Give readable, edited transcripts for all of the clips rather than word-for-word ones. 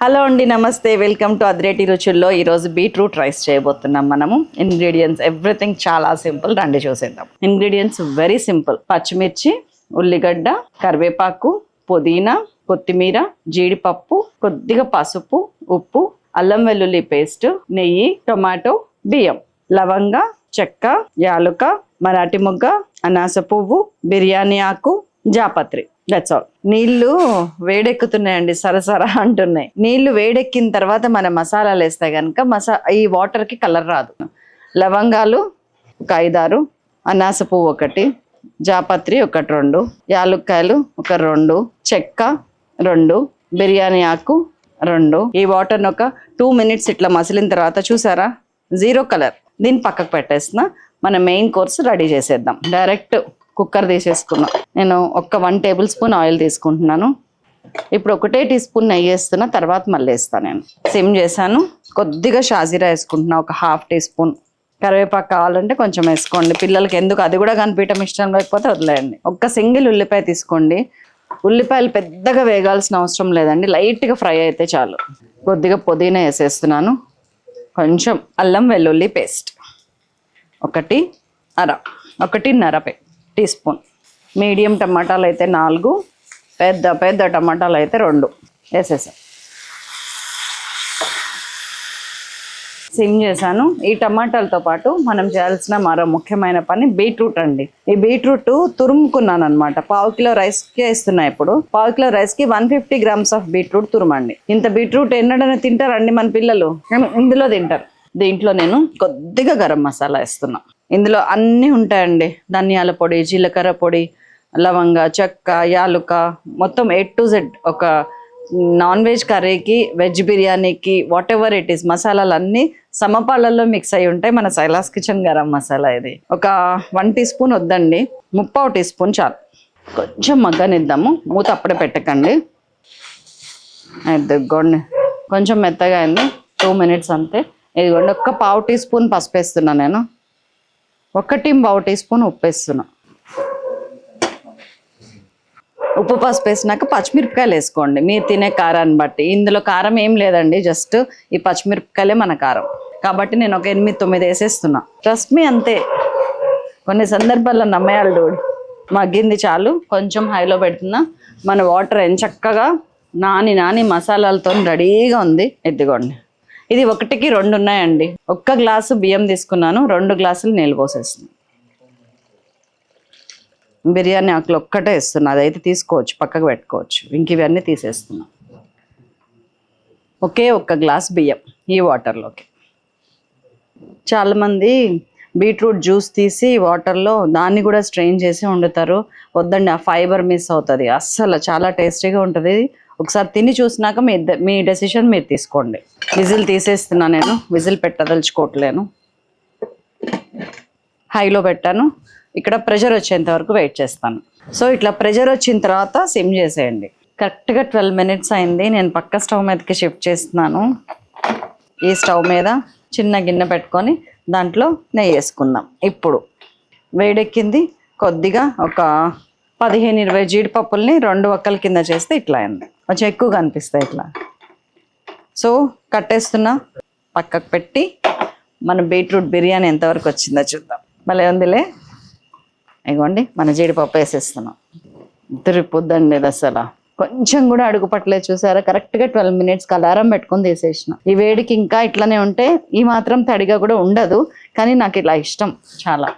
Hello అండి, నమస్తే. Welcome to అద్రేటి రుచుల్లో. ఈరోజు బీట్రూట్ రైస్ చేయబోతున్నాం మనము. ఇంగ్రీడియంట్స్ ఎవ్రీథింగ్ చాలా సింపుల్, రండి చూసేద్దాం. Ingredients very simple. పచ్చిమిర్చి, ఉల్లిగడ్డ, కరివేపాకు, పుదీనా, కొత్తిమీర, జీడిపప్పు, కొద్దిగా పసుపు, ఉప్పు, అల్లం వెల్లుల్లి పేస్ట్, నెయ్యి, టొమాటో, బియ్యం, లవంగ, చెక్క, యాలుక, మరాఠీ మొగ్గ, అనాస పువ్వు, బిర్యానీ ఆకు, జాపత్రి. That's all. నీళ్లు వేడెక్కుతున్నాయండి, సరసరా అంటున్నాయి. నీళ్లు వేడెక్కిన తర్వాత మన మసాలాలు వేస్తే కనుక ఈ వాటర్కి కలర్ రాదు. లవంగాలు ఒక 5-6, అనాస పువ్వు 1, జాపత్రి 1-2, యాలుక్కాయలు 1-2, చెక్క 2, బిర్యానీ ఆకు 2. ఈ వాటర్ని ఒక 2 minutes ఇట్లా మసిలిన తర్వాత చూసారా 0 కలర్. దీన్ని పక్కకు పెట్టేస్తున్నా. మన మెయిన్ కోర్స్ రెడీ చేసేద్దాం. డైరెక్ట్ కుక్కర్ తీసేసుకున్నాం. నేను 1 tablespoon ఆయిల్ తీసుకుంటున్నాను. ఇప్పుడు 1 teaspoon నెయ్యి వేస్తున్నా, తర్వాత మళ్ళీ వేస్తాను. నేను సిమ్ చేశాను. కొద్దిగా షాజీరా వేసుకుంటున్నా, ఒక 1/2 teaspoon. కరివేపాకు కావాలంటే కొంచెం వేసుకోండి, పిల్లలకి ఎందుకు అది కూడా కనిపించడం ఇష్టం లేకపోతే వదిలేయండి. ఒక సింగిల్ ఉల్లిపాయ తీసుకోండి. ఉల్లిపాయలు పెద్దగా వేగాల్సిన అవసరం లేదండి, లైట్గా ఫ్రై అయితే చాలు. కొద్దిగా పుదీనా వేసేస్తున్నాను. కొంచెం అల్లం వెల్లుల్లి పేస్ట్ 1.5 teaspoon. మీడియం టమాటాలు అయితే 4, పెద్ద టమాటాలు అయితే 2 వేసేసాను. సిమ్ చేశాను. ఈ టమాటాలతో పాటు మనం చేయాల్సిన మరో ముఖ్యమైన పని బీట్రూట్ అండి. ఈ బీట్రూట్ తురుముకున్నాను అనమాట. 1/2 kilo రైస్కి వేస్తున్నా. ఇప్పుడు 1/2 kilo రైస్కి 150 grams ఆఫ్ బీట్రూట్ తురుమండి. ఇంత బీట్రూట్ ఎన్నడైనా తింటారండి మన పిల్లలు? ఇందులో తింటారు. దీంట్లో నేను కొద్దిగా గరం మసాలా వేస్తున్నా. ఇందులో అన్నీ ఉంటాయండి. ధనియాల పొడి, జీలకర్ర పొడి, లవంగ, చెక్క, యాలుక, మొత్తం A to Z. ఒక నాన్ వెజ్ కర్రీకి, వెజ్ బిర్యానీకి, వాట్ ఎవర్ ఇట్ ఈస్, మసాలాలు అన్నీ సమపాలల్లో మిక్స్ అయి ఉంటాయి. మన సైలాస్ కిచెన్ గరం మసాలా ఇది. ఒక 1 teaspoon వద్దండి, 1/4 teaspoon చాలు. కొంచెం మగ్గనిద్దాము, మూత అప్పుడే పెట్టకండి. ఇదిగోండి కొంచెం మెత్తగా అయింది, 2 minutes అంతే. ఇదిగోండి 1/4 teaspoon పసుపు వేస్తున్నా నేను. 1/4 teaspoon ఉప్పు వేస్తున్నా. ఉప్పు పసుపు వేసినాక పచ్చిమిరపకాయలు వేసుకోండి, మీరు తినే కారాన్ని బట్టి. ఇందులో కారం ఏం లేదండి, జస్ట్ ఈ పచ్చిమిరపకాయలే మన కారం. కాబట్టి నేను ఒక 8-9 వేసేస్తున్నా. ట్రస్ట్ మీ, అంతే. కొన్ని సందర్భాల్లో నమ్మేయాలి. డూడ్ మగ్గింది చాలు, కొంచెం హైలో పెడుతున్నా. మన వాటర్ ఎంచక్కగా నాని మసాలాలతో రెడీగా ఉంది. ఎత్తుకోండి. ఇది 1కి 2 ఉన్నాయండి. 1 గ్లాసు బియ్యం తీసుకున్నాను, 2 గ్లాసులు నీళ్ళు పోసేస్తున్నాను. బిర్యానీ ఆకులు ఒక్కటే వేస్తున్నా, అదైతే తీసుకోవచ్చు, పక్కకు పెట్టుకోవచ్చు. ఇంక ఇవన్నీ తీసేస్తున్నా. 1 గ్లాస్ బియ్యం ఈ వాటర్లోకి. చాలామంది బీట్రూట్ జ్యూస్ తీసి వాటర్లో దాన్ని కూడా స్ట్రెయిన్ చేసి వండుతారు. వద్దండి, ఆ ఫైబర్ మిస్ అవుతుంది. అస్సలు చాలా టేస్టీగా ఉంటుంది. ఒకసారి తిని చూసినాక మీ డెసిషన్ మీరు తీసుకోండి. విజిల్ తీసేస్తున్నా నేను, విజిల్ పెట్టదలుచుకోవట్లేను. హైలో పెట్టాను. ఇక్కడ ప్రెషర్ వచ్చేంత వరకు వెయిట్ చేస్తాను. సో ఇట్లా ప్రెషర్ వచ్చిన తర్వాత సిమ్ చేసేయండి. కరెక్ట్గా 12 minutes అయింది. నేను పక్క స్టవ్ మీదకి షిఫ్ట్ చేస్తున్నాను. ఈ స్టవ్ మీద చిన్న గిన్నె పెట్టుకొని దాంట్లో నెయ్యి వేసుకుందాం. ఇప్పుడు వేడెక్కింది. కొద్దిగా ఒక 15-20 జీడిపప్పుల్ని 2 వక్కల కింద చేస్తే ఇట్లా అయింది. కొంచెం ఎక్కువగా అనిపిస్తాయి ఇట్లా. సో కట్టేస్తున్నా, పక్కకు పెట్టి మన బీట్రూట్ బిర్యానీ ఎంతవరకు వచ్చిందో చూద్దాం. భలే ఉందిలే. ఇగోండి మన జీడిపప్పు వేసేస్తున్నాం. తిరిగిపోద్దండి ఇది అసలు. కొంచెం కూడా అడుగు పట్టలేదు, చూసారా? కరెక్ట్గా 12 minutes అలారం పెట్టుకొని తీసేసిన. ఈ వేడికి ఇంకా ఇట్లానే ఉంటే ఈ మాత్రం తడిగా కూడా ఉండదు, కానీ నాకు ఇలా ఇష్టం చాలా.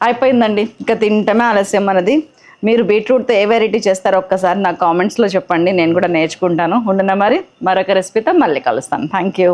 అయిపోయిందండి, ఇంకా తింటమే ఆలస్యం మనది. మీరు బీట్రూట్తో ఏ వెరైటీ చేస్తారో ఒక్కసారి నాకు కామెంట్స్లో చెప్పండి, నేను కూడా నేర్చుకుంటాను. ఉండనా మరి, మరొక రెసిపీతో మళ్ళీ కలుస్తాను. Thank you.